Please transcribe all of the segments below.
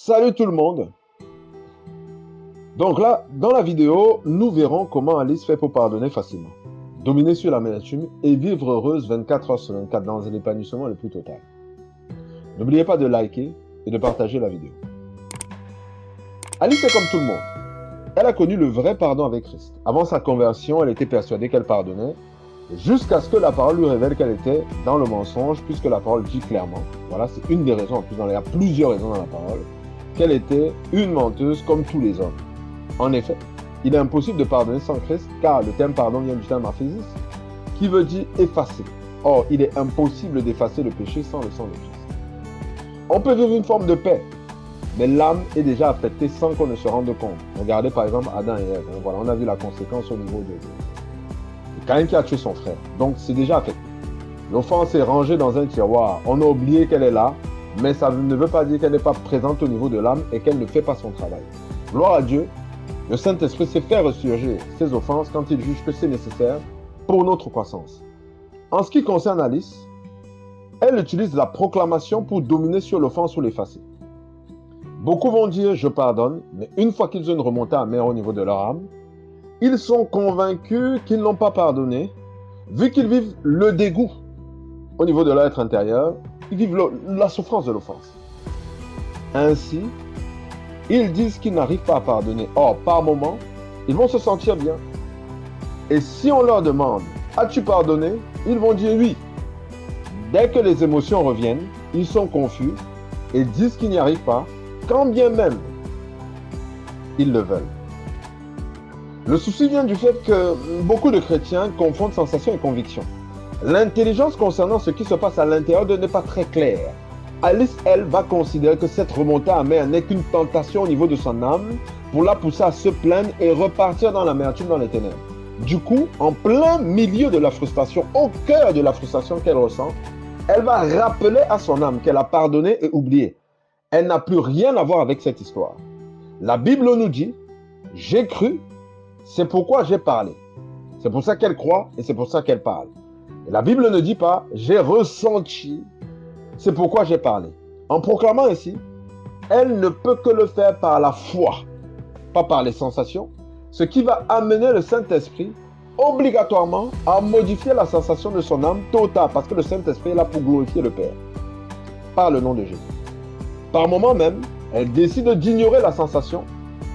Salut tout le monde. Donc là, dans la vidéo, nous verrons comment Alice fait pour pardonner facilement, dominer sur l'amertume et vivre heureuse 24 heures sur 24 dans un épanouissement le plus total. N'oubliez pas de liker et de partager la vidéo. Alice est comme tout le monde. Elle a connu le vrai pardon avec Christ. Avant sa conversion, elle était persuadée qu'elle pardonnait, jusqu'à ce que la parole lui révèle qu'elle était dans le mensonge, puisque la parole dit clairement, voilà, c'est une des raisons, en plus, il y a plusieurs raisons dans la parole, qu'elle était une menteuse comme tous les hommes. En effet, il est impossible de pardonner sans Christ, car le terme pardon vient du terme aphésis, qui veut dire effacer. Or, il est impossible d'effacer le péché sans le sang de Christ. On peut vivre une forme de paix, mais l'âme est déjà affectée sans qu'on ne se rende compte. Regardez par exemple Adam et Ève. Voilà, on a vu la conséquence au niveau de Caïn qui a tué son frère. Donc c'est déjà affecté. L'offense est rangée dans un tiroir. On a oublié qu'elle est là, mais ça ne veut pas dire qu'elle n'est pas présente au niveau de l'âme et qu'elle ne fait pas son travail. Gloire à Dieu, le Saint-Esprit sait faire ressurgir ses offenses quand il juge que c'est nécessaire pour notre croissance. En ce qui concerne Alice, elle utilise la proclamation pour dominer sur l'offense ou l'effacer. Beaucoup vont dire « je pardonne », mais une fois qu'ils ont une remontée amère au niveau de leur âme, ils sont convaincus qu'ils n'ont pas pardonné, vu qu'ils vivent le dégoût au niveau de leur être intérieur, ils vivent la souffrance de l'offense. Ainsi, ils disent qu'ils n'arrivent pas à pardonner. Or, par moment, ils vont se sentir bien. Et si on leur demande « as-tu pardonné ?» ils vont dire « oui ». Dès que les émotions reviennent, ils sont confus et disent qu'ils n'y arrivent pas, quand bien même ils le veulent. Le souci vient du fait que beaucoup de chrétiens confondent sensation et conviction. L'intelligence concernant ce qui se passe à l'intérieur n'est pas très claire. Alice, elle, va considérer que cette remontée amère n'est qu'une tentation au niveau de son âme pour la pousser à se plaindre et repartir dans l'amertume, dans les ténèbres. Du coup, en plein milieu de la frustration, au cœur de la frustration qu'elle ressent, elle va rappeler à son âme qu'elle a pardonné et oublié. Elle n'a plus rien à voir avec cette histoire. La Bible nous dit « j'ai cru, c'est pourquoi j'ai parlé ». C'est pour ça qu'elle croit et c'est pour ça qu'elle parle. Et la Bible ne dit pas « j'ai ressenti, c'est pourquoi j'ai parlé ». En proclamant ainsi, elle ne peut que le faire par la foi, pas par les sensations, ce qui va amener le Saint-Esprit obligatoirement à modifier la sensation de son âme tôt ou tard, parce que le Saint-Esprit est là pour glorifier le Père, par le nom de Jésus. Par moment même, elle décide d'ignorer la sensation,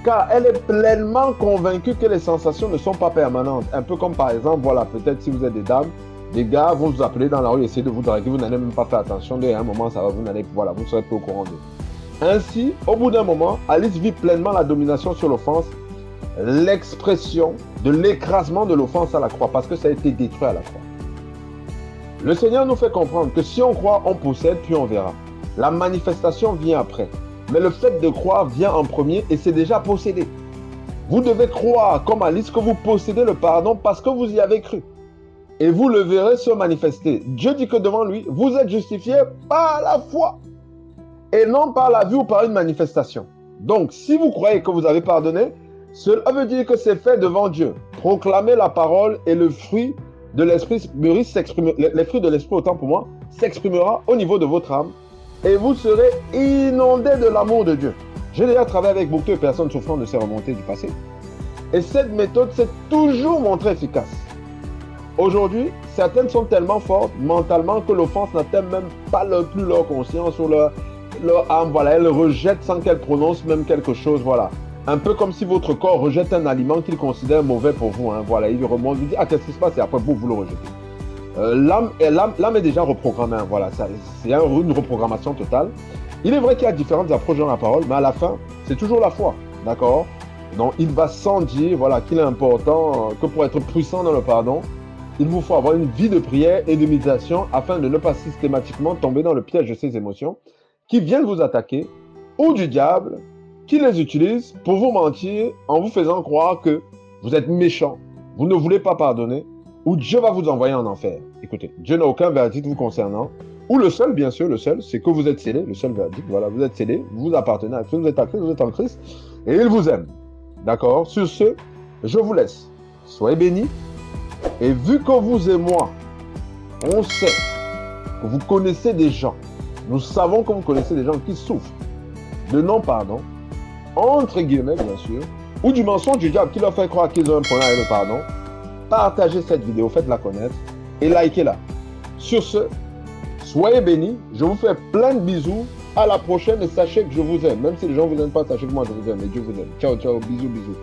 car elle est pleinement convaincue que les sensations ne sont pas permanentes. Un peu comme par exemple, voilà, peut-être si vous êtes des dames, des gars vont vous appeler dans la rue, essayer de vous draguer, vous n'allez même pas faire attention, dès un moment ça va, vous n'allez, voilà, vous ne serez plus au courant d'eux. Ainsi, au bout d'un moment, Alice vit pleinement la domination sur l'offense, l'expression de l'écrasement de l'offense à la croix, parce que ça a été détruit à la croix. Le Seigneur nous fait comprendre que si on croit, on possède, puis on verra. La manifestation vient après. Mais le fait de croire vient en premier et c'est déjà possédé. Vous devez croire, comme Alice, que vous possédez le pardon parce que vous y avez cru. Et vous le verrez se manifester. Dieu dit que devant lui, vous êtes justifiés par la foi. Et non par la vue ou par une manifestation. Donc, si vous croyez que vous avez pardonné, cela veut dire que c'est fait devant Dieu. Proclamez la parole et le fruit de l'esprit, les fruits de l'esprit, autant pour moi, s'exprimera au niveau de votre âme. Et vous serez inondé de l'amour de Dieu. J'ai déjà travaillé avec beaucoup de personnes souffrant de ces remontées du passé. Et cette méthode s'est toujours montrée efficace. Aujourd'hui, certaines sont tellement fortes mentalement que l'offense n'atteint même pas plus leur conscience ou leur âme. Voilà, elles rejettent sans qu'elles prononcent même quelque chose. Voilà. Un peu comme si votre corps rejette un aliment qu'il considère mauvais pour vous. Hein. Voilà, il remonte, il dit « Ah, qu'est-ce qui se passe ?» et après vous le rejetez. L'âme est déjà reprogrammée, hein, voilà, c'est une reprogrammation totale. Il est vrai qu'il y a différentes approches dans la parole, mais à la fin, c'est toujours la foi, d'accord? Donc, il va sans dire, voilà, qu'il est important que pour être puissant dans le pardon, il vous faut avoir une vie de prière et de méditation afin de ne pas systématiquement tomber dans le piège de ces émotions qui viennent vous attaquer ou du diable qui les utilise pour vous mentir en vous faisant croire que vous êtes méchant, vous ne voulez pas pardonner, ou Dieu va vous envoyer en enfer. Écoutez, Dieu n'a aucun verdict vous concernant, ou le seul, bien sûr, le seul, c'est que vous êtes scellés, le seul verdict, voilà, vous êtes scellés, vous appartenez à Christ, vous êtes à Christ, vous êtes en Christ, et il vous aime. D'accord? Sur ce, je vous laisse. Soyez bénis, et vu que vous et moi, on sait que vous connaissez des gens, nous savons que vous connaissez des gens qui souffrent, de non-pardon, entre guillemets bien sûr, ou du mensonge du diable qui leur fait croire qu'ils ont un problème avec le pardon, partagez cette vidéo, faites-la connaître et likez-la. Sur ce, soyez bénis, je vous fais plein de bisous, à la prochaine et sachez que je vous aime. Même si les gens ne vous aiment pas, sachez que moi je vous aime et Dieu vous aime. Ciao, ciao, bisous, bisous.